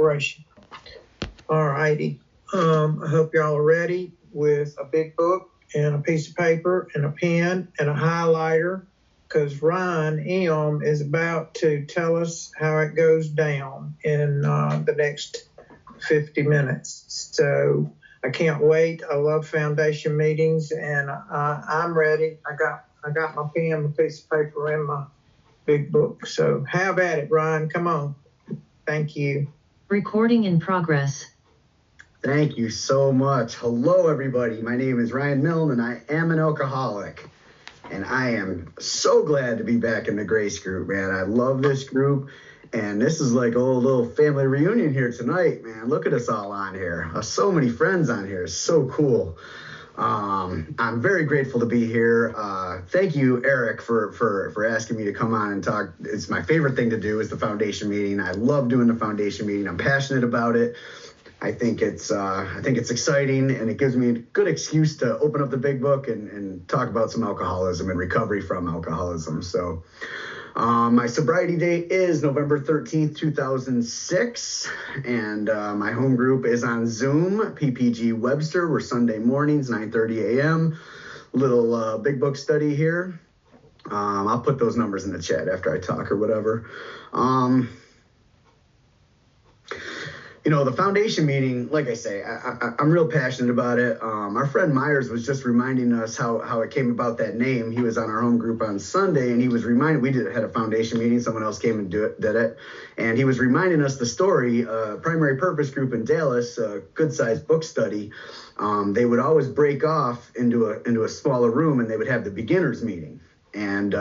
Corporation. All righty. I hope y'all are ready with a big book and a piece of paper and a pen and a highlighter, because Ryan M. is about to tell us how it goes down in the next 50 minutes. So I can't wait. I love foundation meetings, and I'm ready. I got my pen, my piece of paper, and my big book. So have at it, Ryan. Come on. Thank you. Recording in progress. Thank you so much. Hello, everybody. My name is Ryan Milne, and I am an alcoholic. And I am so glad to be back in the Grace group, man. I love this group. And this is like a little family reunion here tonight, man. Look at us all on here. So many friends on here. It's so cool. I'm very grateful to be here. Thank you, Eric, for asking me to come on and talk. It's my favorite thing to do is the foundation meeting. I love doing the foundation meeting. I'm passionate about it. I think it's exciting, and it gives me a good excuse to open up the big book and talk about some alcoholism and recovery from alcoholism. So my sobriety date is November 13th, 2006, and my home group is on Zoom, PPG Webster. We're Sunday mornings, 9:30 a.m. Little big book study here. I'll put those numbers in the chat after I talk or whatever. You know, the foundation meeting, like I say, I'm real passionate about it. Our friend Myers was just reminding us how it came about, that name. He was on our home group on Sunday, and he was reminded, we had a foundation meeting. Someone else came and did it. And he was reminding us the story, Primary Purpose Group in Dallas, a good-sized book study. They would always break off into a smaller room, and they would have the beginners meeting. And,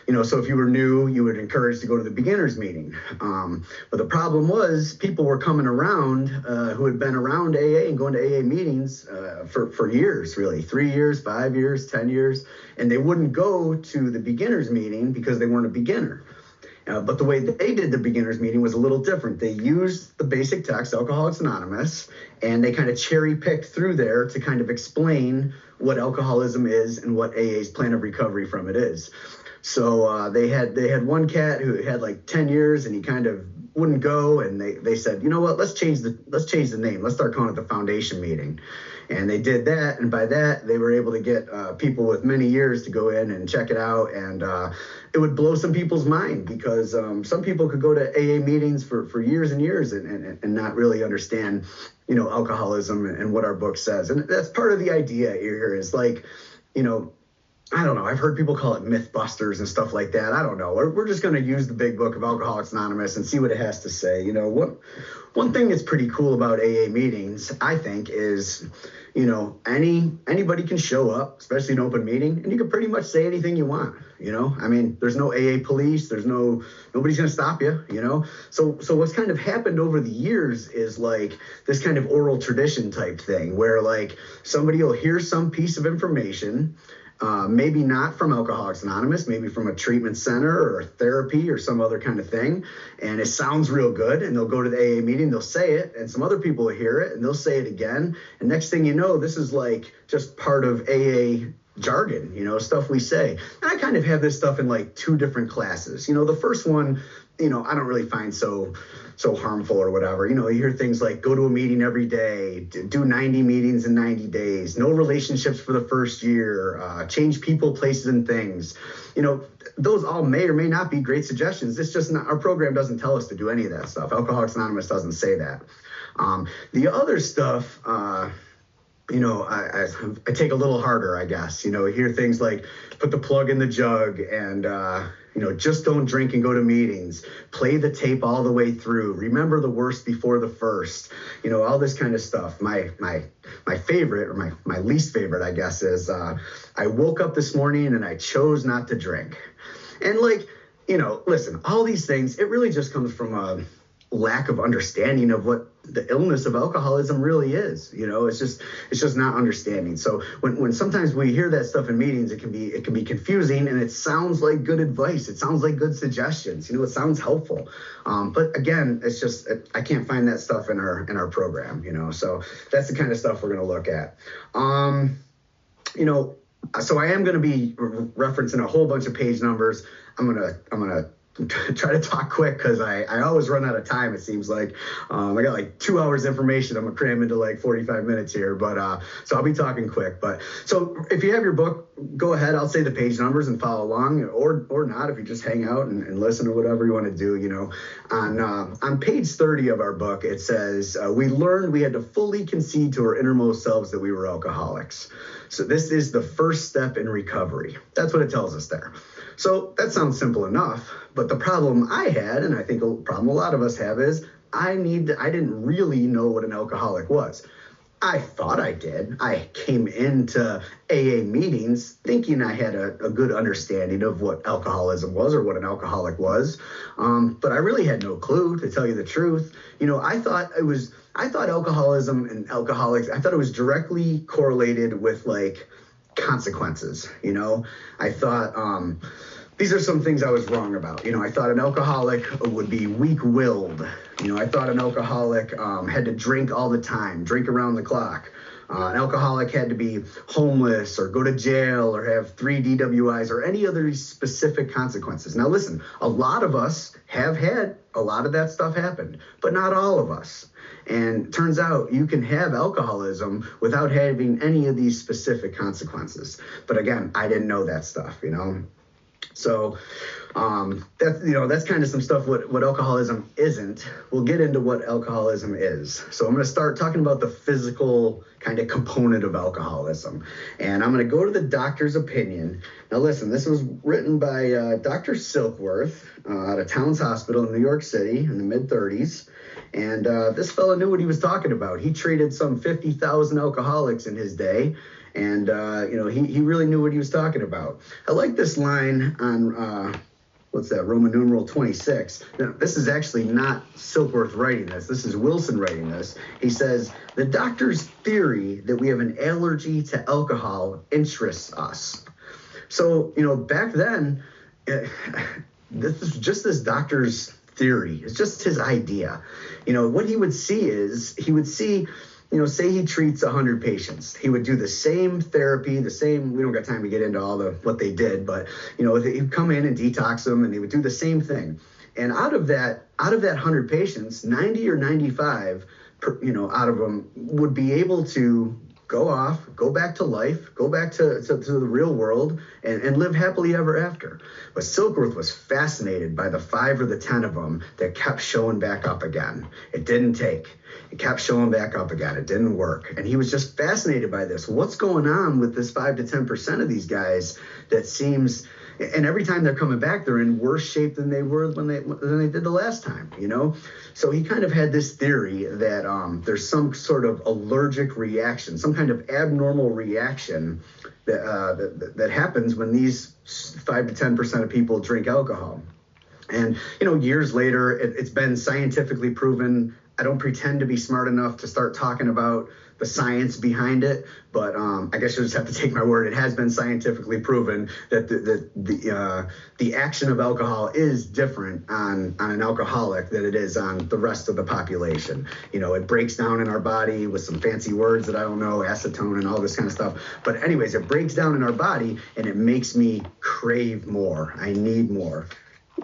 you know, so if you were new, you were encouraged to go to the beginners meeting. But the problem was people were coming around who had been around AA and going to AA meetings for years, really, 3 years, 5 years, 10 years. And they wouldn't go to the beginners meeting because they weren't a beginner. But the way they did the beginners meeting was a little different. They used the basic text, Alcoholics Anonymous, and they kind of cherry picked through there to kind of explain what alcoholism is and what AA's plan of recovery from it is. So they had one cat who had like 10 years, and he kind of wouldn't go, and they said, you know what, let's change the name. Let's start calling it the foundation meeting. And they did that, and by that, they were able to get people with many years to go in and check it out, and it would blow some people's mind, because some people could go to AA meetings for years and years and not really understand, you know, alcoholism and what our book says. And that's part of the idea here is, like, you know, I don't know. I've heard people call it Mythbusters and stuff like that. I don't know. We're just going to use the big book of Alcoholics Anonymous and see what it has to say. You know, one thing that's pretty cool about AA meetings, I think, is, you know, anybody can show up, especially an open meeting, and you can pretty much say anything you want. You know, I mean, there's no AA police. Nobody's going to stop you, you know. So what's kind of happened over the years is like this kind of oral tradition type thing where, like, somebody will hear some piece of information, maybe not from Alcoholics Anonymous, maybe from a treatment center or therapy or some other kind of thing, and it sounds real good, and they'll go to the AA meeting, they'll say it, and some other people will hear it, and they'll say it again, and next thing you know, this is like just part of AA jargon, you know, stuff we say. And I kind of have this stuff in like two different classes. You know, the first one, you know, I don't really find so harmful or whatever. You know, you hear things like go to a meeting every day, do 90 meetings in 90 days, no relationships for the first year, change people, places, and things. You know, those all may or may not be great suggestions. It's just not, our program doesn't tell us to do any of that stuff. Alcoholics Anonymous doesn't say that. The other stuff, you know, I take a little harder, I guess. You know, hear things like put the plug in the jug and, you know, just don't drink and go to meetings, play the tape all the way through, remember the worst before the first, you know, all this kind of stuff. My favorite, or my least favorite, I guess, is I woke up this morning and I chose not to drink. And, like, you know, listen, all these things, it really just comes from a lack of understanding of what the illness of alcoholism really is. You know, it's just not understanding. So when sometimes we hear that stuff in meetings, it can be confusing, and it sounds like good advice. It sounds like good suggestions. You know, it sounds helpful. But again, it's just, I can't find that stuff in our program, you know, so that's the kind of stuff we're going to look at. You know, so I am going to be referencing a whole bunch of page numbers. I'm going to try to talk quick because I always run out of time, it seems like. I got like 2 hours information I'm gonna cram into like 45 minutes here, but so I'll be talking quick. But so if you have your book, go ahead, I'll say the page numbers and follow along, or not if you just hang out and listen or whatever you want to do. On page 30 of our book, it says we learned we had to fully concede to our innermost selves that we were alcoholics. So this is the first step in recovery. That's what it tells us there. So that sounds simple enough, but the problem I had, and I think a problem a lot of us have, is I didn't really know what an alcoholic was. I thought I did. I came into AA meetings thinking I had a good understanding of what alcoholism was or what an alcoholic was, but I really had no clue, to tell you the truth. I thought alcoholism and alcoholics, I thought it was directly correlated with like consequences. I thought these are some things I was wrong about. I thought an alcoholic would be weak-willed. I thought an alcoholic had to drink all the time, drink around the clock. An alcoholic had to be homeless or go to jail or have 3 DWIs or any other specific consequences. Now listen, a lot of us have had a lot of that stuff happen, but not all of us. And it turns out you can have alcoholism without having any of these specific consequences. But again, I didn't know that stuff, So that's kind of some stuff what alcoholism isn't. We'll get into what alcoholism is. So I'm going to start talking about the physical kind of component of alcoholism. And I'm going to go to the doctor's opinion. Now listen, this was written by Dr. Silkworth out of Towns Hospital in New York City in the mid-30s. And this fella knew what he was talking about. He treated some 50,000 alcoholics in his day. And, he really knew what he was talking about. I like this line on, Roman numeral 26. Now, this is actually not Silkworth writing this. This is Wilson writing this. He says, the doctor's theory that we have an allergy to alcohol interests us. So, back then, this is just this doctor's theory. It's just his idea. What he would see is, say he treats 100 patients. He would do the same therapy, we don't got time to get into all what they did, but, he'd come in and detox them and he would do the same thing. And out of that 100 patients, 90 or 95, out of them would be able to go back to life, go back to the real world and live happily ever after. But Silkworth was fascinated by the 5 or the 10 of them that kept showing back up again. It didn't take. It kept showing back up again. It didn't work. And he was just fascinated by this. What's going on with this 5 to 10% of these guys that seems, and every time they're coming back, they're in worse shape than they were than they did the last time, So he kind of had this theory that there's some sort of allergic reaction, some kind of abnormal reaction that happens when these 5 to 10% of people drink alcohol. And, years later, it's been scientifically proven. I don't pretend to be smart enough to start talking about the science behind it, but I guess you'll just have to take my word. It has been scientifically proven that the action of alcohol is different on an alcoholic than it is on the rest of the population. It breaks down in our body with some fancy words that I don't know, acetone and all this kind of stuff. But anyways, it breaks down in our body and it makes me crave more. I need more.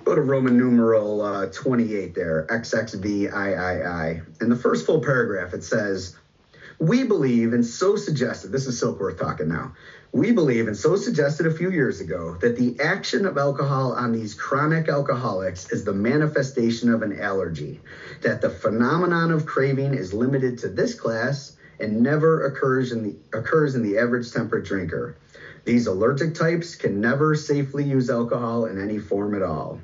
Go to Roman numeral 28 there, XXVIII. In the first full paragraph, it says, we believe and so suggested, this is Silkworth talking now, we believe and so suggested a few years ago that the action of alcohol on these chronic alcoholics is the manifestation of an allergy, that the phenomenon of craving is limited to this class and never occurs in the average temperate drinker. These allergic types can never safely use alcohol in any form at all.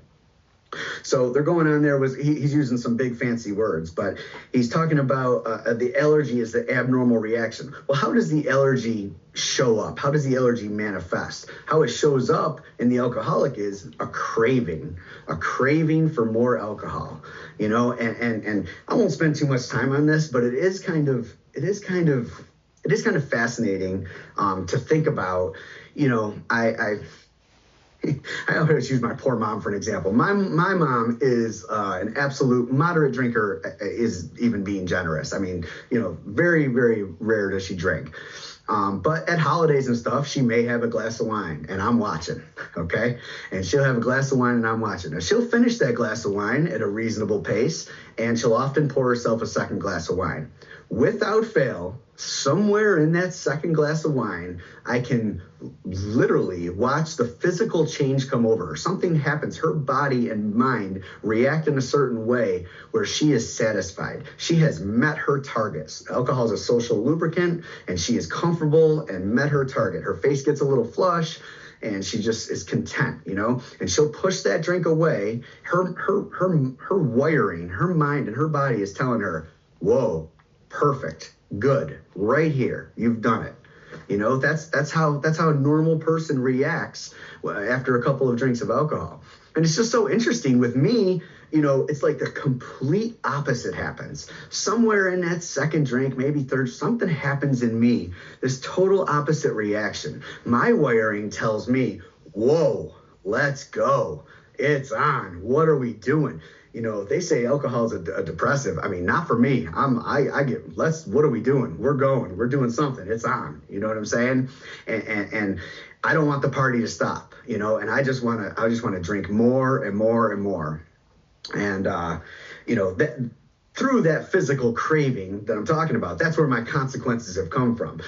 So they're going on there he's using some big fancy words, but he's talking about the allergy is the abnormal reaction. Well, how does the allergy show up? How does the allergy manifest? How it shows up in the alcoholic is a craving for more alcohol, and I won't spend too much time on this, but it is kind of fascinating to think about. I always use my poor mom for an example. My mom is an absolute moderate drinker, is even being generous. I mean, very, very rare does she drink. But at holidays and stuff, she may have a glass of wine and I'm watching, okay? And she'll have a glass of wine and I'm watching. Now, she'll finish that glass of wine at a reasonable pace, and she'll often pour herself a second glass of wine. Without fail, somewhere in that second glass of wine, I can literally watch the physical change come over her. Something happens. Her body and mind react in a certain way where she is satisfied. She has met her targets. Alcohol is a social lubricant, and she is comfortable and met her target. Her face gets a little flush, and she just is content, you know, and she'll push that drink away. Her wiring, her mind and her body is telling her, whoa, perfect, good, right here, you've done it. You know, that's how a normal person reacts after a couple of drinks of alcohol. And it's just so interesting with me, you know, it's like the complete opposite happens. Somewhere in that second drink, maybe third, something happens in me, this total opposite reaction. My wiring tells me, whoa, let's go. It's on. What are we doing? You know, they say alcohol is a depressive. I mean, not for me. What are we doing? We're going. We're doing something. It's on. You know what I'm saying? And I don't want the party to stop. You know, and I just want to drink more and more and more. And you know, through that physical craving that I'm talking about, that's where my consequences have come from.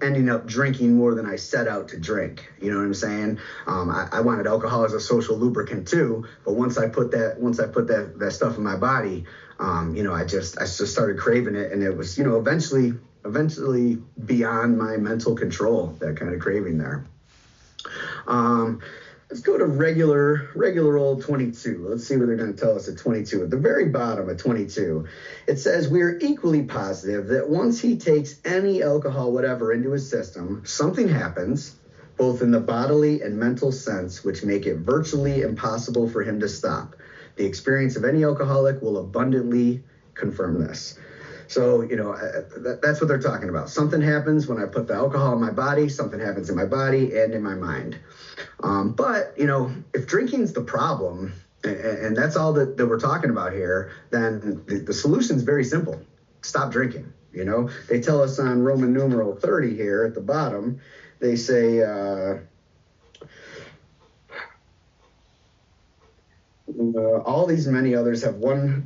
Ending up drinking more than I set out to drink. You know what I'm saying? I wanted alcohol as a social lubricant too, but once I put that stuff in my body, you know, I just started craving it, and it was, you know, eventually beyond my mental control, that kind of craving there. Let's go to regular old 22. Let's see what they're going to tell us at 22. At the very bottom of 22, it says, we are equally positive that once he takes any alcohol, whatever, into his system, something happens, both in the bodily and mental sense, which make it virtually impossible for him to stop. The experience of any alcoholic will abundantly confirm this. So, you know, that's what they're talking about. Something happens when I put the alcohol in my body, something happens in my body and in my mind. But, you know, if drinking's the problem, and that's all that we're talking about here, then the solution is very simple. Stop drinking. You know, they tell us on Roman numeral 30 here at the bottom, they say, all these and many others have one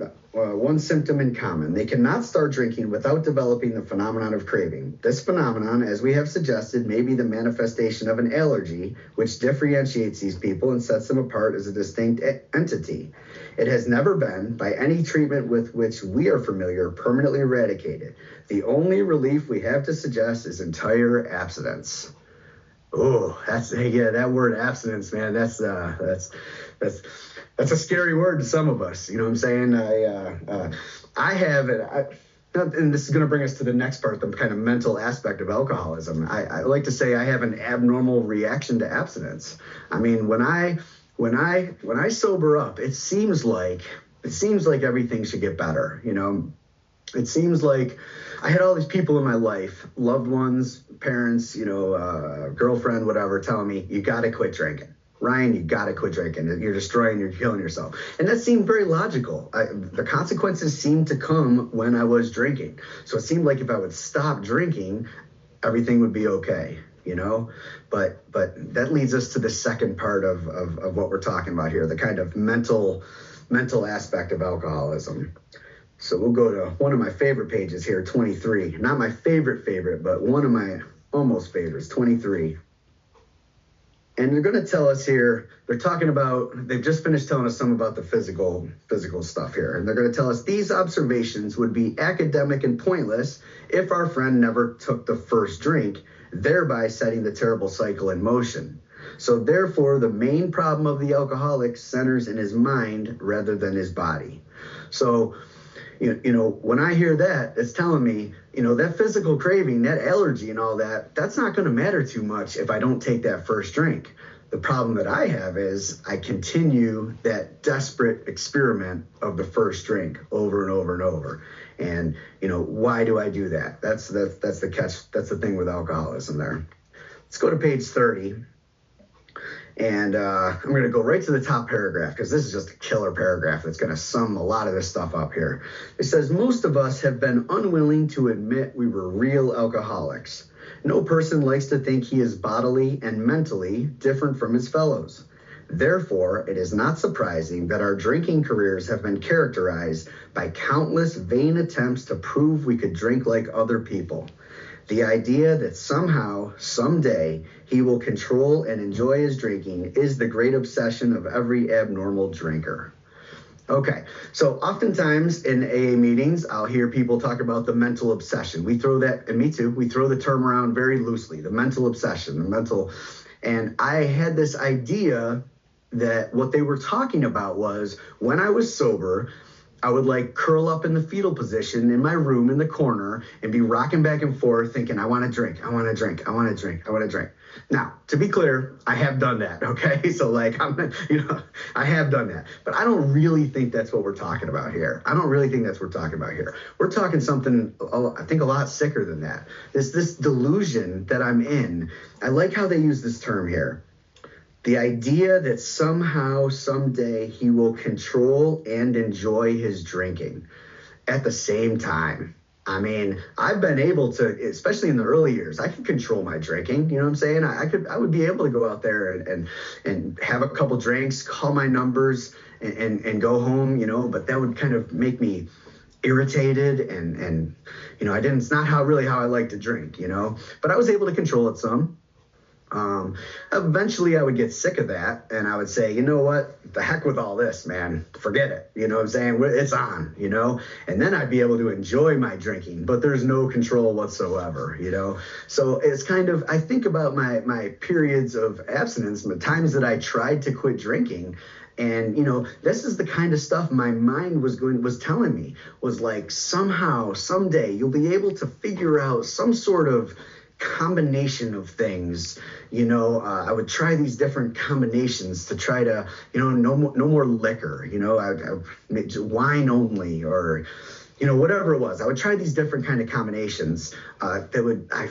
symptom in common. They cannot start drinking without developing the phenomenon of craving. This phenomenon, as we have suggested, may be the manifestation of an allergy, which differentiates these people and sets them apart as a distinct entity. It has never been, by any treatment with which we are familiar, permanently eradicated. The only relief we have to suggest is entire abstinence. Oh, that word abstinence, man. That's a scary word to some of us. You know what I'm saying? I have it. And this is going to bring us to the next part, the kind of mental aspect of alcoholism. I like to say I have an abnormal reaction to abstinence. I mean, when I sober up, it seems like everything should get better. You know, it seems like I had all these people in my life, loved ones, parents, you know, girlfriend, whatever, telling me, you got to quit drinking. Ryan, you got to quit drinking. You're killing yourself. And that seemed very logical. The consequences seemed to come when I was drinking. So it seemed like if I would stop drinking, everything would be okay, you know? But that leads us to the second part of what we're talking about here, the kind of mental aspect of alcoholism. So we'll go to one of my favorite pages here, 23. Not my favorite, but one of my almost favorites, 23. And they're going to tell us here, they've just finished telling us some about the physical stuff here. And they're going to tell us these observations would be academic and pointless if our friend never took the first drink, thereby setting the terrible cycle in motion. So therefore, the main problem of the alcoholic centers in his mind rather than his body. So, you know, when I hear that, it's telling me, you know, that physical craving, that allergy and all that, that's not going to matter too much if I don't take that first drink. The problem that I have is I continue that desperate experiment of the first drink over and over and over. And, you know, why do I do that? That's the catch. That's the thing with alcoholism there. Let's go to page 30. And I'm going to go right to the top paragraph because this is just a killer paragraph that's going to sum a lot of this stuff up here. It says, most of us have been unwilling to admit we were real alcoholics. No person likes to think he is bodily and mentally different from his fellows. Therefore, it is not surprising that our drinking careers have been characterized by countless vain attempts to prove we could drink like other people. The idea that somehow, someday, he will control and enjoy his drinking is the great obsession of every abnormal drinker. Okay, so oftentimes in AA meetings, I'll hear people talk about the mental obsession. We throw that, and me too, we throw the term around very loosely, the mental obsession, and I had this idea that what they were talking about was when I was sober, I would like curl up in the fetal position in my room in the corner and be rocking back and forth thinking, I want to drink, I want to drink, I want to drink, I want to drink. Now, to be clear, I have done that, okay? So like, I have done that. But I don't really think that's what we're talking about here. I don't really think that's what we're talking about here. We're talking something, I think, a lot sicker than that. This delusion that I'm in. I like how they use this term here. The idea that somehow, someday, he will control and enjoy his drinking at the same time. I mean, I've been able to, especially in the early years, I could control my drinking. You know what I'm saying? I would be able to go out there and have a couple drinks, call my numbers, and go home. But that would kind of make me irritated, and it's not how I like to drink. But I was able to control it some. Eventually I would get sick of that and I would say, you know what, the heck with all this, man, forget it. You know what I'm saying? It's on, and then I'd be able to enjoy my drinking, but there's no control whatsoever, So it's kind of, I think about my periods of abstinence, the times that I tried to quit drinking. And, this is the kind of stuff my mind was telling me, was like, somehow, someday you'll be able to figure out some sort of combination of things. I would try these different combinations to try to, no more liquor, I wine only, or, whatever it was. I would try these different kind of combinations I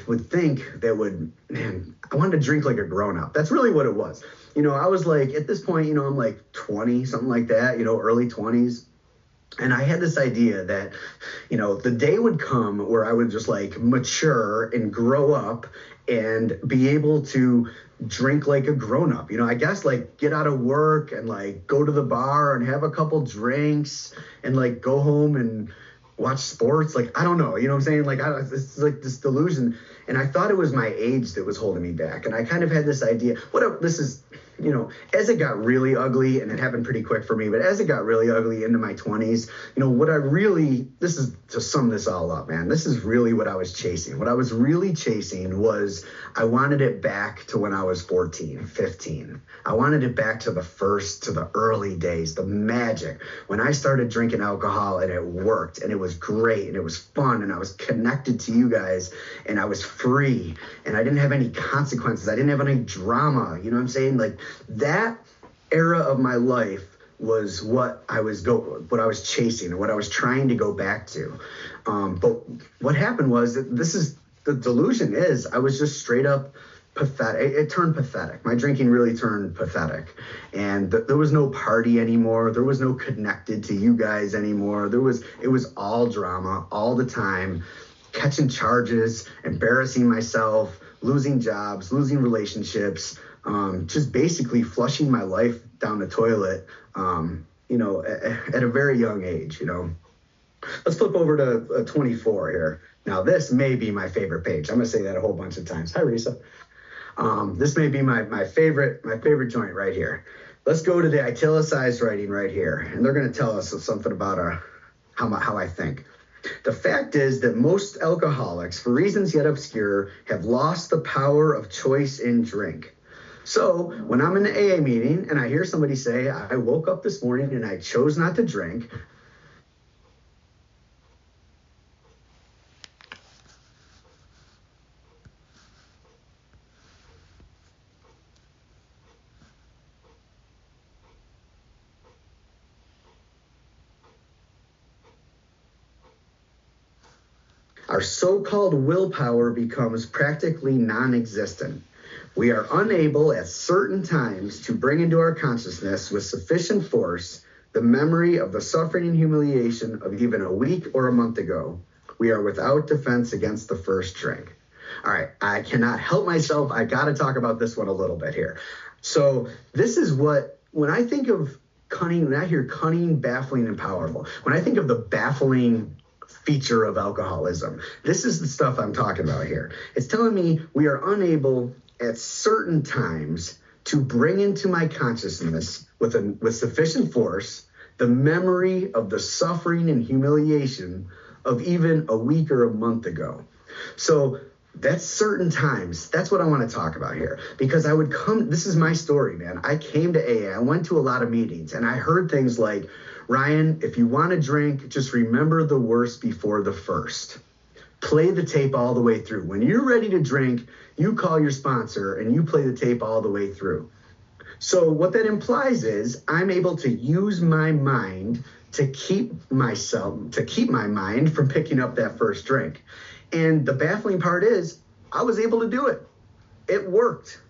would think that would, man, I wanted to drink like a grown up. That's really what it was. I was like, at this point, I'm like 20, something like that, early 20s. And I had this idea that, the day would come where I would just like mature and grow up and be able to drink like a grown up, I guess, like get out of work and like go to the bar and have a couple drinks and like go home and watch sports. Like, I don't know, what I'm saying? Like, it's like this delusion. And I thought it was my age that was holding me back. And I kind of had this idea, this is, as it got really ugly, and it happened pretty quick for me, but as it got really ugly into my 20s, this is to sum this all up, man, this is really what I was chasing. What I was really chasing was, I wanted it back to when I was 14, 15. I wanted it back to the early days, the magic, when I started drinking alcohol and it worked and it was great and it was fun and I was connected to you guys and I was free and I didn't have any consequences. I didn't have any drama. You know what I'm saying? Like, that era of my life was what I was chasing, or what I was trying to go back to. But what happened was that the delusion is I was just straight up pathetic. It turned pathetic. My drinking really turned pathetic, and there was no party anymore. There was no connected to you guys anymore. It was all drama all the time, catching charges, embarrassing myself, losing jobs, losing relationships. Just basically flushing my life down the toilet, at a very young age, Let's flip over to 24 here. Now, this may be my favorite page. I'm going to say that a whole bunch of times. Hi, Risa. This may be my favorite joint right here. Let's go to the italicized writing right here. And they're going to tell us something about how I think. The fact is that most alcoholics, for reasons yet obscure, have lost the power of choice in drink. So when I'm in an AA meeting and I hear somebody say, I woke up this morning and I chose not to drink, our so-called willpower becomes practically non-existent. We are unable at certain times to bring into our consciousness with sufficient force the memory of the suffering and humiliation of even a week or a month ago. We are without defense against the first drink. All right, I cannot help myself. I got to talk about this one a little bit here. So this is what, when I think of cunning, when I hear cunning, baffling, and powerful, when I think of the baffling feature of alcoholism, this is the stuff I'm talking about here. It's telling me we are unable at certain times to bring into my consciousness with sufficient force the memory of the suffering and humiliation of even a week or a month ago. So that's certain times. That's what I want to talk about here, because I would come, this is my story, man. I came to AA, I went to a lot of meetings, and I heard things like, Ryan, if you want to drink, just remember the worst before the first. Play the tape all the way through. When you're ready to drink, you call your sponsor and you play the tape all the way through. So what that implies is I'm able to use my mind to keep my mind from picking up that first drink. And the baffling part is I was able to do it. It worked.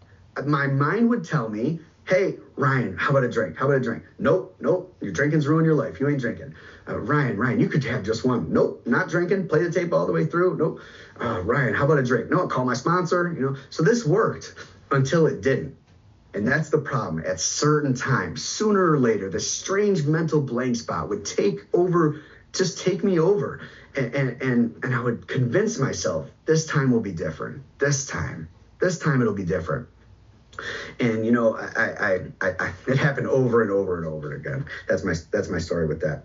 My mind would tell me, hey, Ryan, how about a drink? How about a drink? Nope. Your drinking's ruined your life. You ain't drinking. Ryan, you could have just one. Nope, not drinking. Play the tape all the way through. Nope. Ryan, how about a drink? No, I'll call my sponsor. So this worked until it didn't. And that's the problem. At certain times, sooner or later, this strange mental blank spot would take me over. And I would convince myself, this time will be different. This time it'll be different. And it happened over and over and over again. That's my story with that.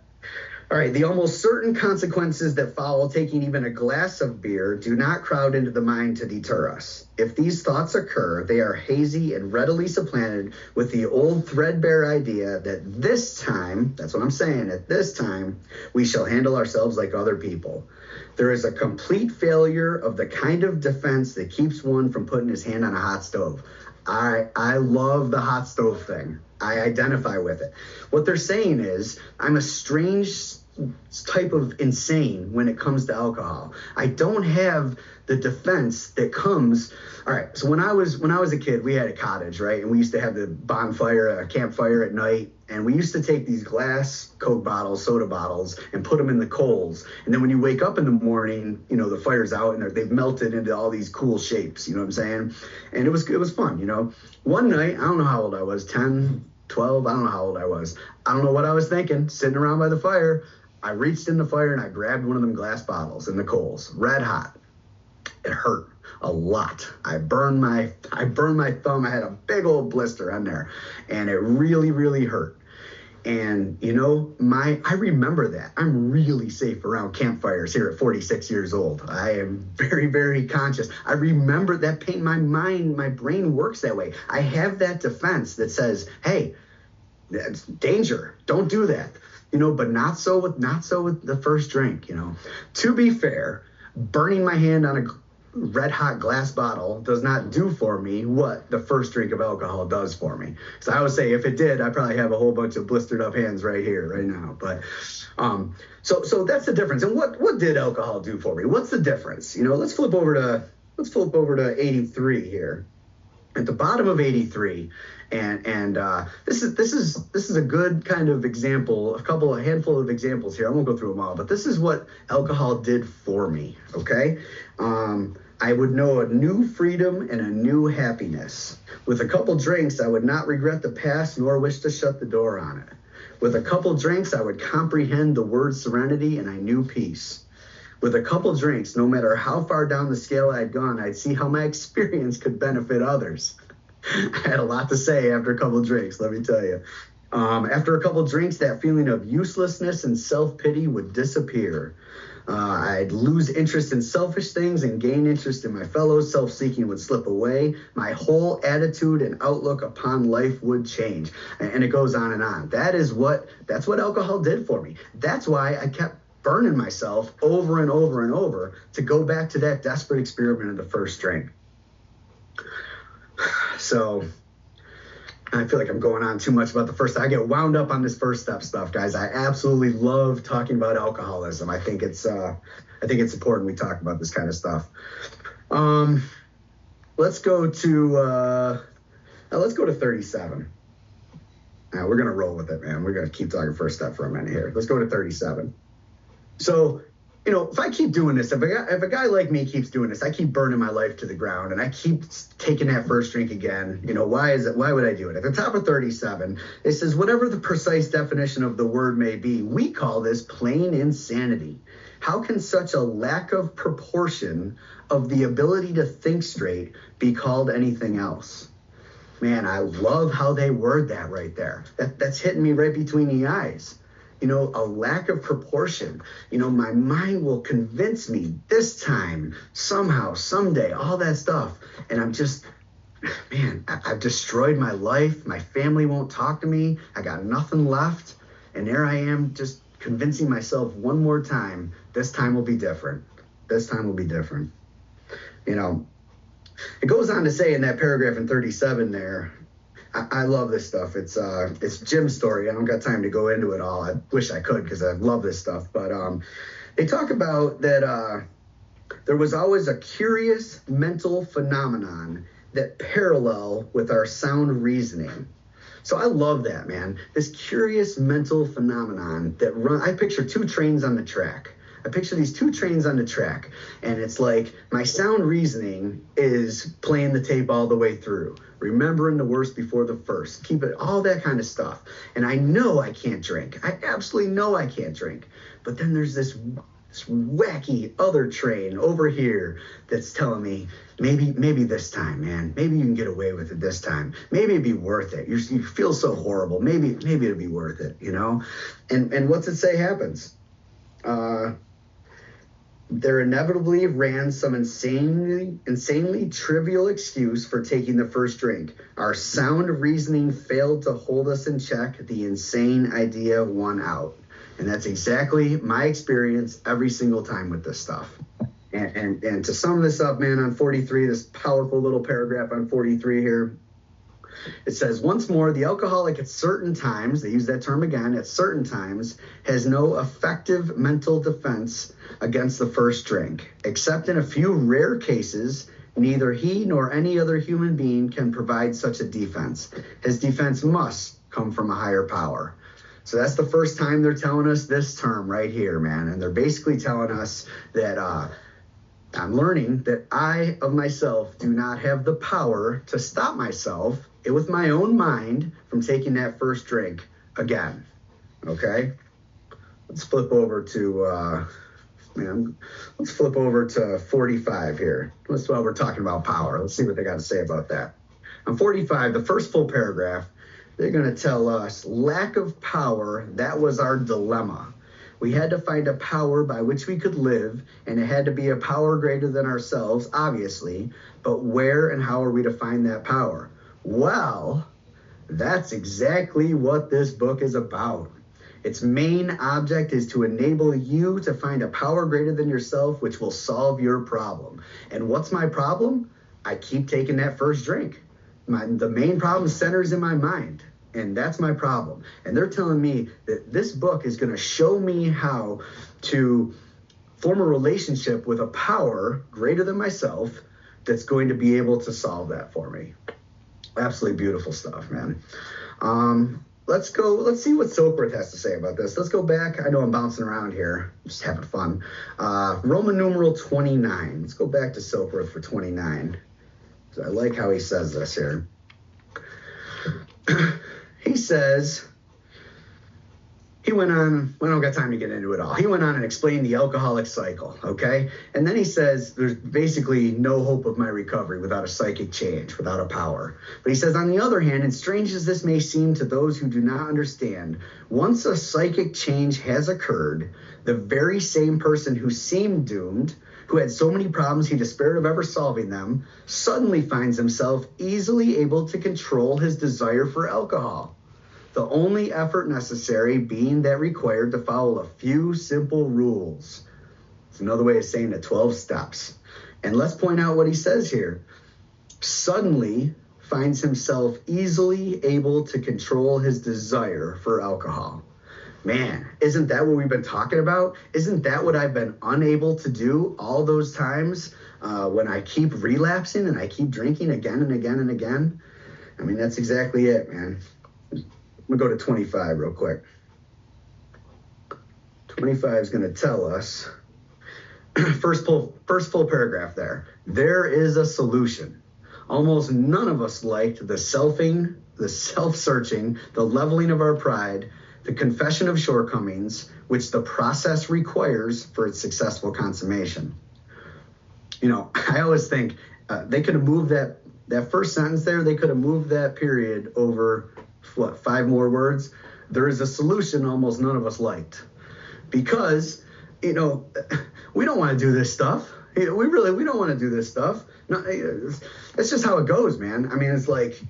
All right, the almost certain consequences that follow taking even a glass of beer do not crowd into the mind to deter us. If these thoughts occur, they are hazy and readily supplanted with the old threadbare idea that this time, that's what I'm saying, at this time, we shall handle ourselves like other people. There is a complete failure of the kind of defense that keeps one from putting his hand on a hot stove. I love the hot stove thing. I identify with it. What they're saying is I'm a strange type of insane when it comes to alcohol. I don't have the defense that comes. All right, so when I was a kid, we had a cottage, right? And we used to have the bonfire, a campfire at night, and we used to take these glass Coke bottles, soda bottles, and put them in the coals. And then when you wake up in the morning, the fire's out and they've melted into all these cool shapes, you know what I'm saying? And it was fun, One night, I don't know how old I was, 10, 12, I don't know how old I was. I don't know what I was thinking, sitting around by the fire. I reached in the fire and I grabbed one of them glass bottles in the coals, red hot. It hurt a lot. I burned my thumb. I had a big old blister on there, and it really, really hurt. And I remember that. I'm really safe around campfires here at 46 years old. I am very, very conscious. I remember that pain. My brain works that way. I have that defense that says, hey, that's danger. Don't do that. But not so with the first drink. To be fair, burning my hand on a red hot glass bottle does not do for me what the first drink of alcohol does for me. So I would say if it did, I probably have a whole bunch of blistered up hands right here, right now. But so that's the difference. And what did alcohol do for me? What's the difference? Let's flip over to 83 here. At the bottom of 83, and this is a good kind of example, a handful of examples here. I won't go through them all, but this is what alcohol did for me, okay? I would know a new freedom and a new happiness. With a couple drinks, I would not regret the past nor wish to shut the door on it. With a couple drinks, I would comprehend the word serenity and I knew peace. With a couple drinks, no matter how far down the scale I'd gone, I'd see how my experience could benefit others. I had a lot to say after a couple drinks, let me tell you. After a couple drinks, that feeling of uselessness and self-pity would disappear. I'd lose interest in selfish things and gain interest in my fellows. Self-seeking would slip away. My whole attitude and outlook upon life would change. And it goes on and on. That's what alcohol did for me. That's why I kept burning myself over and over and over to go back to that desperate experiment of the first drink. So I feel like I'm going on too much about the first. I get wound up on this first step stuff, guys. I absolutely love talking about alcoholism. I think it's important we talk about this kind of stuff. Let's go to 37. Now we're gonna roll with it, man. We're gonna keep talking first step for a minute here. Let's go to 37. So if I keep doing this, if a guy like me keeps doing this, I keep burning my life to the ground and I keep taking that first drink again, why would I do it? At the top of 37, it says, whatever the precise definition of the word may be, we call this plain insanity. How can such a lack of proportion of the ability to think straight be called anything else? Man, I love how they word that right there. That's hitting me right between the eyes. A lack of proportion. My mind will convince me this time, somehow, someday, all that stuff. And I'm just, man, I've destroyed my life. My family won't talk to me. I got nothing left. And there I am just convincing myself one more time, this time will be different. This time will be different. It goes on to say in that paragraph in 37 there, I love this stuff. It's Jim's story. I don't got time to go into it all. I wish I could because I love this stuff. But they talk about that there was always a curious mental phenomenon that parallel with our sound reasoning. So I love that, man. This curious mental phenomenon that I picture two trains on the track. I picture these two trains on the track, and it's like my sound reasoning is playing the tape all the way through, remembering the worst before the first, keep it, all that kind of stuff. And I know I can't drink. I absolutely know I can't drink. But then there's this wacky other train over here that's telling me, maybe this time, man, maybe you can get away with it this time. Maybe it'd be worth it. You feel so horrible. Maybe it'd be worth it, And what's it say happens? There inevitably ran some insanely trivial excuse for taking the first drink. Our sound reasoning failed to hold us in check. The insane idea won out. And that's exactly my experience every single time with this stuff. And to sum this up, man, on 43, this powerful little paragraph on 43 here, it says, once more, the alcoholic at certain times, they use that term again, at certain times, has no effective mental defense against the first drink. Except in a few rare cases, neither he nor any other human being can provide such a defense. His defense must come from a higher power. So that's the first time they're telling us this term right here, man. And they're basically telling us that I'm learning that I of myself do not have the power to stop myself with my own mind from taking that first drink again. Okay? Let's flip over to let's flip over to 45 here. That's why we're talking about power. Let's see what they got to say about that. On 45, the first full paragraph, they're going to tell us lack of power, that was our dilemma. We had to find a power by which we could live, and it had to be a power greater than ourselves, obviously. But where and how are we to find that power? Well, that's exactly what this book is about. Its main object is to enable you to find a power greater than yourself, which will solve your problem. And what's my problem? I keep taking that first drink. The main problem centers in my mind, and that's my problem. And they're telling me that this book is going to show me how to form a relationship with a power greater than myself that's going to be able to solve that for me. Absolutely beautiful stuff, man. Let's see what Silkworth has to say about this. Let's go back. I know I'm bouncing around here, just having fun. Roman numeral 29. Let's go back to Silkworth for 29. I like how he says this here. He says, he went on, I don't got time to get into it all. He went on and explained the alcoholic cycle, okay? And then he says there's basically no hope of my recovery without a psychic change, without a power. But he says, on the other hand, and strange as this may seem to those who do not understand, once a psychic change has occurred, the very same person who seemed doomed, who had so many problems he despaired of ever solving them, suddenly finds himself easily able to control his desire for alcohol. The only effort necessary being that required to follow a few simple rules. It's another way of saying the 12 steps. And let's point out what he says here. Suddenly finds himself easily able to control his desire for alcohol. Man, isn't that what we've been talking about? Isn't that what I've been unable to do all those times when I keep relapsing and I keep drinking again and again and again? I mean, that's exactly it, man. I'm going to go to 25 real quick. 25 is going to tell us first full paragraph there. There is a solution. Almost none of us liked the selfing, the self-searching, the leveling of our pride, the confession of shortcomings, which the process requires for its successful consummation. You know, I always think they could have moved that first sentence there, they could have moved that period over, 5 more words. There is a solution almost none of us liked. Because, you know, we don't want to do this stuff. We don't want to do this stuff. No, it's just how it goes, man. I mean, it's like,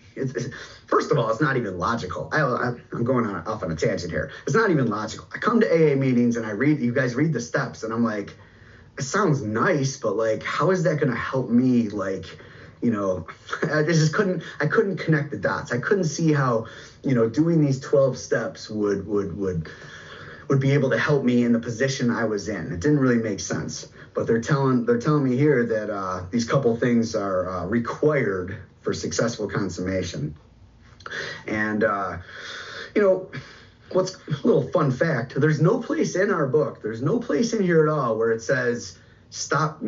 first of all, it's not even logical. I'm going off on a tangent here. It's not even logical. I come to AA meetings and you guys read the steps, and I'm like, it sounds nice, but like, how is that going to help me? Like, you know, I couldn't connect the dots. I couldn't see how, you know, doing these 12 steps would be able to help me in the position I was in. It didn't really make sense. But they're telling me here that these couple things are required for successful consummation. And you know, what's a little fun fact? There's no place in our book. There's no place in here at all where it says stop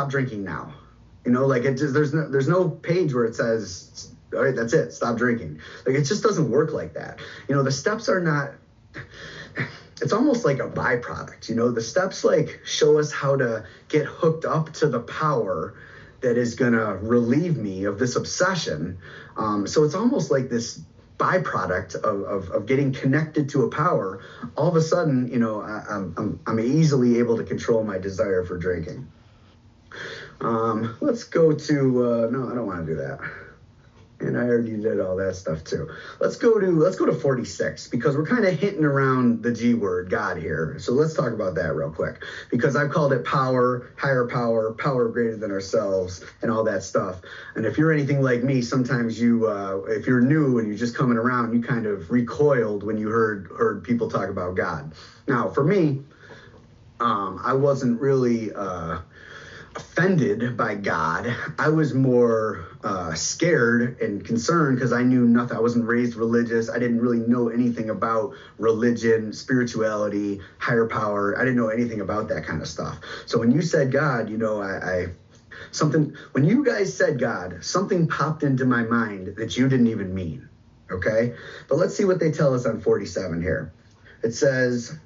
drinking now. You know, like there's no page where it says, all right, that's it, stop drinking. Like, it just doesn't work like that. You know, the steps are not. It's almost like a byproduct, you know. The steps like show us how to get hooked up to the power that is gonna relieve me of this obsession. So it's almost like this byproduct of getting connected to a power. All of a sudden, you know, I'm easily able to control my desire for drinking. Let's go to no, I don't want to do that. And I already did all that stuff too. Let's go to 46, because we're kind of hinting around the G word, God, here. So let's talk about that real quick, because I've called it power, higher power, power greater than ourselves, and all that stuff. And if you're anything like me, sometimes you, if you're new and you're just coming around, you kind of recoiled when you heard people talk about God. Now, for me, I wasn't really offended by God. I was more scared and concerned because I knew nothing. I wasn't raised religious. I didn't really know anything about religion, spirituality, higher power. I didn't know anything about that kind of stuff. So when you said God, you know, when you guys said God, something popped into my mind that you didn't even mean. Okay? But let's see what they tell us on 47 here. It says,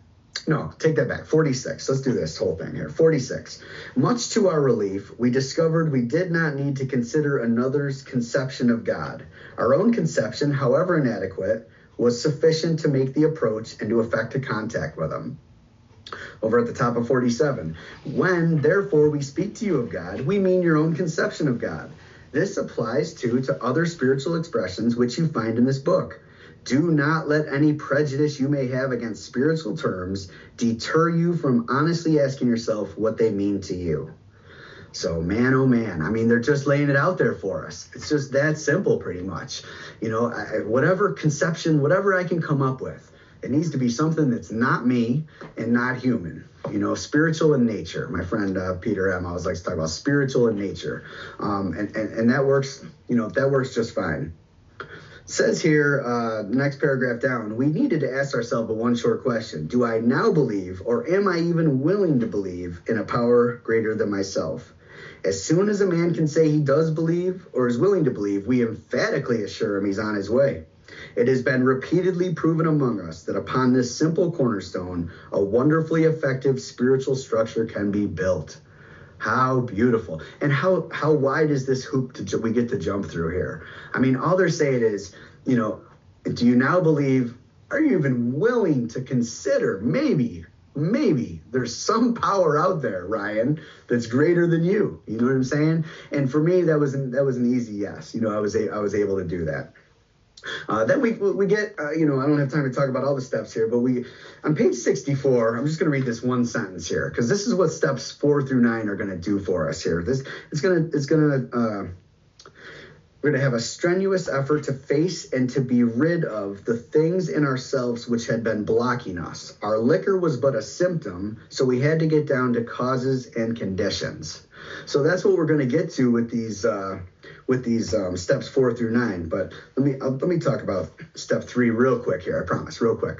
no, take that back. 46. Let's do this whole thing here. 46. Much to our relief, we discovered we did not need to consider another's conception of God. Our own conception, however inadequate, was sufficient to make the approach and to effect a contact with him. Over at the top of 47. When, therefore, we speak to you of God, we mean your own conception of God. This applies, too, to other spiritual expressions which you find in this book. Do not let any prejudice you may have against spiritual terms deter you from honestly asking yourself what they mean to you. So, man, oh man, I mean, they're just laying it out there for us. It's just that simple, pretty much. You know, whatever conception, whatever I can come up with, it needs to be something that's not me and not human. You know, spiritual in nature. My friend Peter M. always likes to talk about spiritual in nature. And that works, you know, that works just fine. Says here, next paragraph down, we needed to ask ourselves one short question. Do I now believe, or am I even willing to believe, in a power greater than myself? As soon as a man can say he does believe or is willing to believe, we emphatically assure him he's on his way. It has been repeatedly proven among us that upon this simple cornerstone, a wonderfully effective spiritual structure can be built. How beautiful. And how wide is this hoop we get to jump through here? I mean, all they're saying is, you know, do you now believe, are you even willing to consider maybe there's some power out there, Ryan, that's greater than you? You know what I'm saying? And for me, that was an easy yes. You know, I was able to do that. Then we get, you know, I don't have time to talk about all the steps here, but on page 64, I'm just going to read this one sentence here, because this is what steps 4 through 9 are going to do for us here. We're going to have a strenuous effort to face and to be rid of the things in ourselves which had been blocking us. Our liquor was but a symptom, so we had to get down to causes and conditions. So that's what we're going to get to with these steps 4 through 9. But let me talk about step 3 real quick here. I promise, real quick.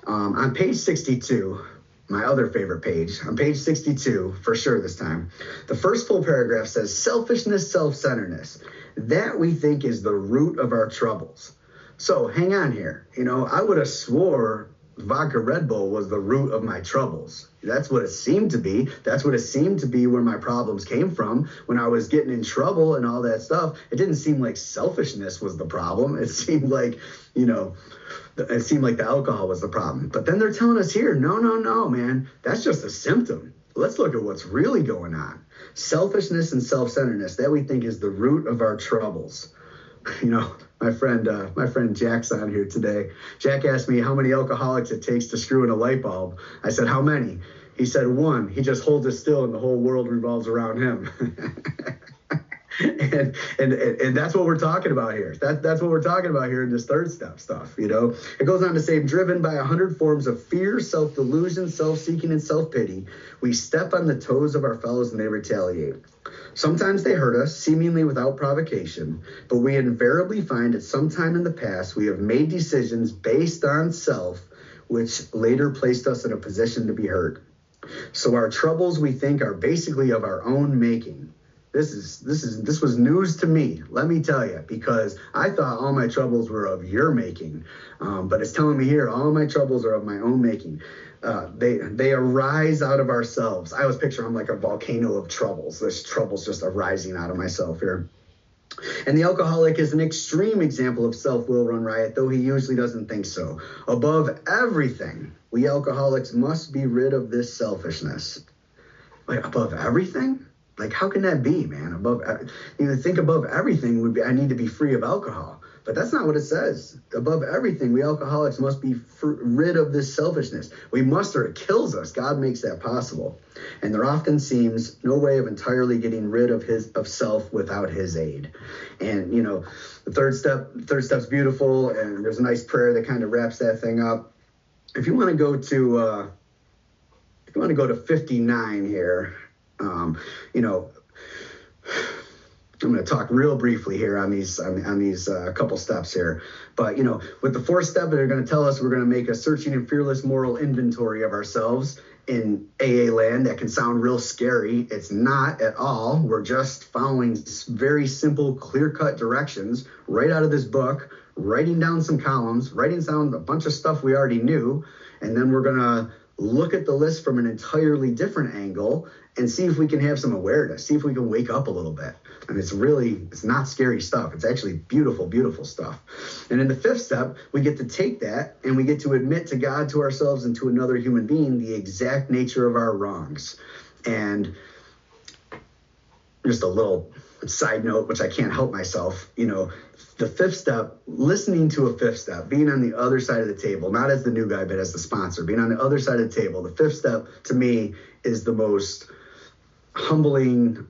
On page 62, my other favorite page, on page 62, for sure this time, the first full paragraph says, selfishness, self-centeredness. That we think is the root of our troubles. So hang on here. I would have swore vodka Red Bull was the root of my troubles. That's what it seemed to be. That's what it seemed to be where my problems came from when I was getting in trouble and all that stuff. It didn't seem like selfishness was the problem. It seemed like, the alcohol was the problem. But then they're telling us here, no, man, that's just a symptom. Let's look at what's really going on. Selfishness and self-centeredness, that we think is the root of our troubles. My friend Jack's on here today. Jack asked me how many alcoholics it takes to screw in a light bulb. I said, how many? He said, one. He just holds it still and the whole world revolves around him. and that's what we're talking about here. That's what we're talking about here in this third step stuff. It goes on to say, driven by 100 forms of fear, self-delusion, self-seeking, and self-pity, we step on the toes of our fellows and they retaliate. Sometimes they hurt us, seemingly without provocation, but we invariably find at some time in the past we have made decisions based on self, which later placed us in a position to be hurt. So our troubles, we think, are basically of our own making. This was news to me, let me tell you, because I thought all my troubles were of your making. But it's telling me here, all of my troubles are of my own making. They arise out of ourselves. I always picture I'm like a volcano of troubles. There's troubles just arising out of myself here. And the alcoholic is an extreme example of self-will run riot, though he usually doesn't think so. Above everything, we alcoholics must be rid of this selfishness. Like, above everything? Like, how can that be, man? Think above everything would be, I need to be free of alcohol. But that's not what it says. Above everything, we alcoholics must be rid of this selfishness. We must, or it kills us. God makes that possible. And there often seems no way of entirely getting rid of self without his aid. And, the third step's beautiful, and there's a nice prayer that kind of wraps that thing up. If you want to go to 59 here, I'm going to talk real briefly here on these couple steps here. But, with the fourth step, they're going to tell us we're going to make a searching and fearless moral inventory of ourselves in AA land. That can sound real scary. It's not at all. We're just following very simple, clear-cut directions right out of this book, writing down some columns, writing down a bunch of stuff we already knew, and then we're going to look at the list from an entirely different angle and see if we can have some awareness, see if we can wake up a little bit. And it's not scary stuff. It's actually beautiful, beautiful stuff. And in the fifth step, we get to take that and we get to admit to God, to ourselves, and to another human being the exact nature of our wrongs. And just a little side note, which I can't help myself, the fifth step, listening to a fifth step, being on the other side of the table, not as the new guy, but as the sponsor, being on the other side of the table. The fifth step to me is the most humbling,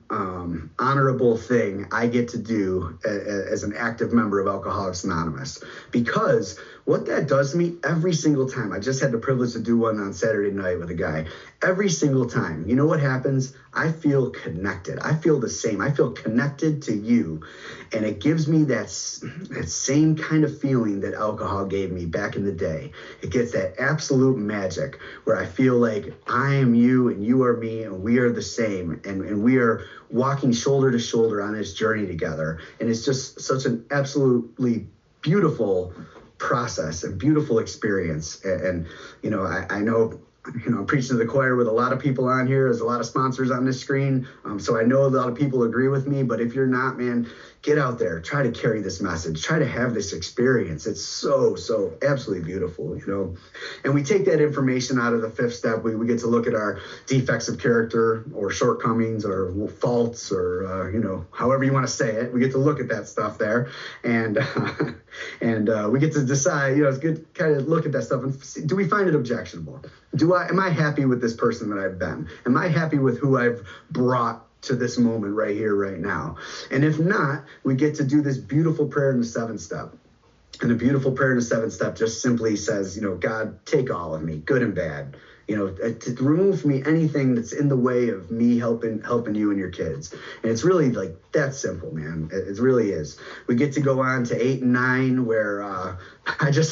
honorable thing I get to do as an active member of Alcoholics Anonymous, because what that does to me every single time, I just had the privilege to do one on Saturday night with a guy, every single time, you know what happens? I feel connected. I feel the same. I feel connected to you. And it gives me that same kind of feeling that alcohol gave me back in the day. It gets that absolute magic where I feel like I am you and you are me and we are the same. And we are walking shoulder to shoulder on this journey together. And it's just such an absolutely beautiful process and beautiful experience. And I know, I'm preaching to the choir with a lot of people on here. There's a lot of sponsors on this screen. So I know a lot of people agree with me, but if you're not, man, get out there, try to carry this message, try to have this experience. It's so absolutely beautiful, and we take that information out of the fifth step. We get to look at our defects of character or shortcomings or faults or, however you want to say it. We get to look at that stuff there and we get to decide, it's good to kind of look at that stuff and see, do we find it objectionable? Am I happy with this person that I've been? Am I happy with who I've brought to this moment right here, right now? And if not, we get to do this beautiful prayer in the seventh step. And the beautiful prayer in the seventh step just simply says, God, take all of me, good and bad. to remove from me anything that's in the way of me helping you and your kids. And it's really like that simple, man. It really is. We get to go on to 8 and 9, where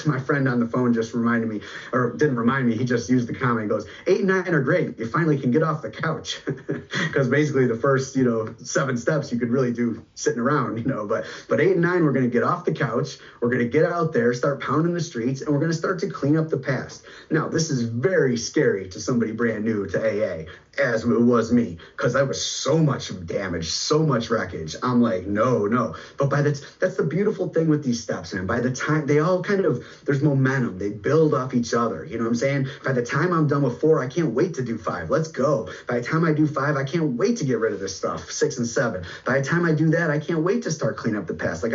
my friend on the phone just reminded me, or didn't remind me, he just used the comment. He goes, 8 and 9 are great. You finally can get off the couch. Because basically the first, 7 steps you could really do sitting around, but 8 and 9, we're going to get off the couch. We're going to get out there, start pounding the streets, and we're going to start to clean up the past. Now, this is very scary to somebody brand new to AA, as it was me, because I was so much damage, so much wreckage. I'm like, no. But that's the beautiful thing with these steps, man. By the time they all there's momentum. They build off each other. You know what I'm saying? By the time I'm done with 4, I can't wait to do 5. Let's go. By the time I do 5, I can't wait to get rid of this stuff. 6 and 7. By the time I do that, I can't wait to start cleaning up the past. Like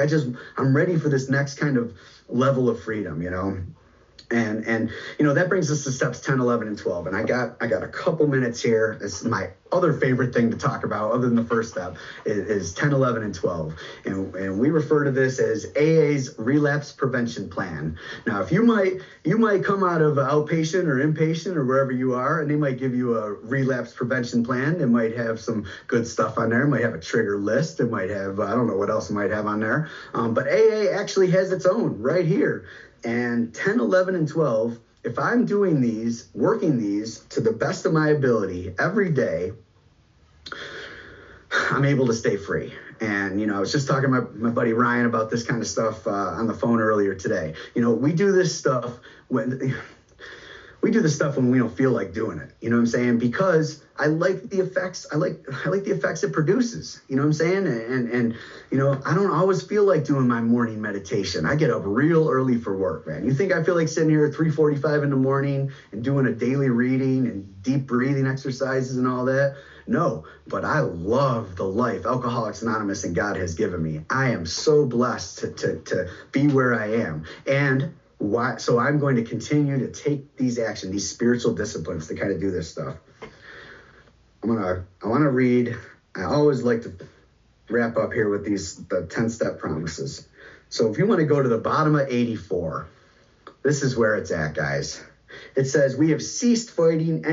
I'm ready for this next kind of level of freedom, And that brings us to steps 10, 11, and 12. And I got a couple minutes here. This is my other favorite thing to talk about, other than the first step, is 10, 11, and 12. And we refer to this as AA's relapse prevention plan. Now, if you might come out of outpatient or inpatient or wherever you are, and they might give you a relapse prevention plan. It might have some good stuff on there. It might have a trigger list. It might have, I don't know what else it might have on there. But AA actually has its own right here. And 10, 11, and 12, if I'm doing these, working these to the best of my ability every day, I'm able to stay free. And, I was just talking to my buddy Ryan about this kind of stuff on the phone earlier today. We do this stuff when we don't feel like doing it. You know what I'm saying? Because I like the effects. I like the effects it produces. You know what I'm saying? And I don't always feel like doing my morning meditation. I get up real early for work, man. You think I feel like sitting here at 3:45 in the morning and doing a daily reading and deep breathing exercises and all that? No, but I love the life Alcoholics Anonymous and God has given me. I am so blessed to be where I am. And so I'm going to continue to take these actions, these spiritual disciplines to kind of do this stuff. I want to read. I always like to wrap up here with the 10-step promises. So if you want to go to the bottom of 84, this is where it's at, guys. It says, "We have ceased fighting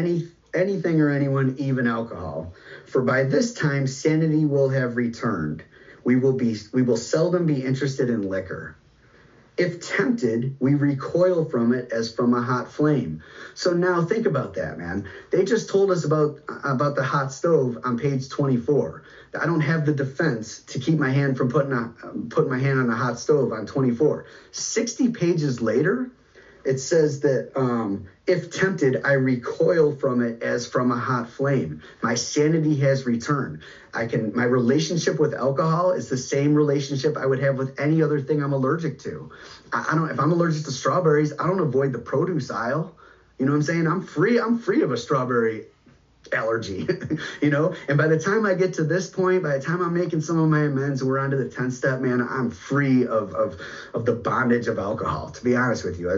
anything or anyone, even alcohol. For by this time, sanity will have returned. We will seldom be interested in liquor. If tempted, we recoil from it as from a hot flame." So now think about that, man. They just told us about the hot stove on page 24. I don't have the defense to keep my hand from putting my hand on a hot stove on 24. 60 pages later, it says that if tempted, I recoil from it as from a hot flame. My sanity has returned. My relationship with alcohol is the same relationship I would have with any other thing I'm allergic to. If I'm allergic to strawberries, I don't avoid the produce aisle. You know what I'm saying? I'm free of a strawberry allergy, and by the time I get to this point, by the time I'm making some of my amends and we're on to the 10th step, man, I'm free of the bondage of alcohol, to be honest with you.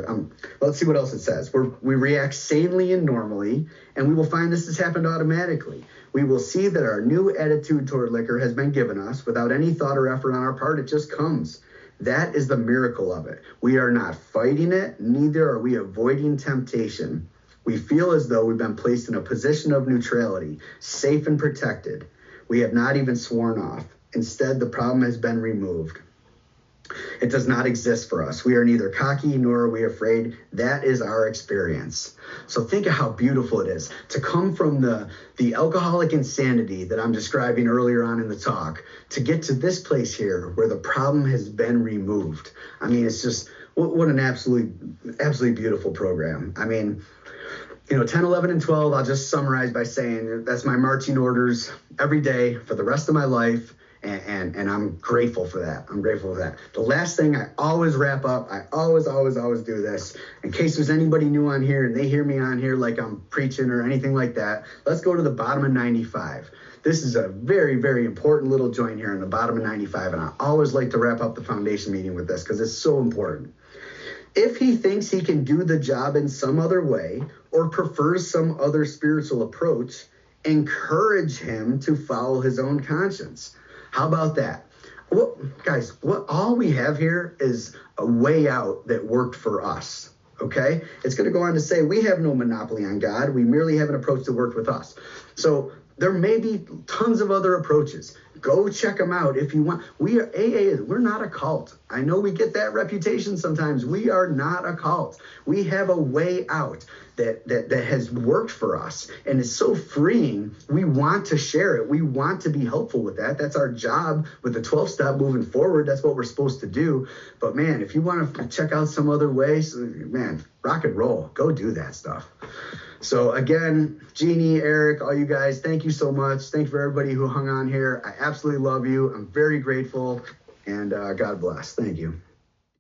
Let's see what else it says. We react sanely and normally, and we will find this has happened automatically. We will see that our new attitude toward liquor has been given us without any thought or effort on our part. It just comes. That is the miracle of it. We are not fighting it, neither are we avoiding temptation. We feel as though we've been placed in a position of neutrality, safe and protected. We have not even sworn off. Instead, the problem has been removed. It does not exist for us. We are neither cocky nor are we afraid. That is our experience. So think of how beautiful it is to come from the alcoholic insanity that I'm describing earlier on in the talk to get to this place here where the problem has been removed. I mean, it's just what an absolutely beautiful program. I mean, 10, 11, and 12, I'll just summarize by saying that's my marching orders every day for the rest of my life. And I'm grateful for that. The last thing, I always wrap up. I always do this. In case there's anybody new on here and they hear me on here like I'm preaching or anything like that, let's go to the bottom of 95. This is a very, very important little joint here on the bottom of 95. And I always like to wrap up the foundation meeting with this because it's so important. If he thinks he can do the job in some other way or prefers some other spiritual approach, encourage him to follow his own conscience. How about that? Well, guys, all we have here is a way out that worked for us. Okay? It's going to go on to say, we have no monopoly on God. We merely have an approach that worked with us. So there may be tons of other approaches. Go check them out if you want. We are AA. We're not a cult. I know we get that reputation sometimes. We are not a cult. We have a way out that has worked for us and is so freeing. We want to share it. We want to be helpful with that. That's our job with the 12-step moving forward. That's what we're supposed to do. But man, if you want to check out some other ways, man, rock and roll. Go do that stuff. So again, Jeannie, Eric, all you guys, thank you so much. Thank you for everybody who hung on here. I absolutely love you. I'm very grateful, and God bless. Thank you.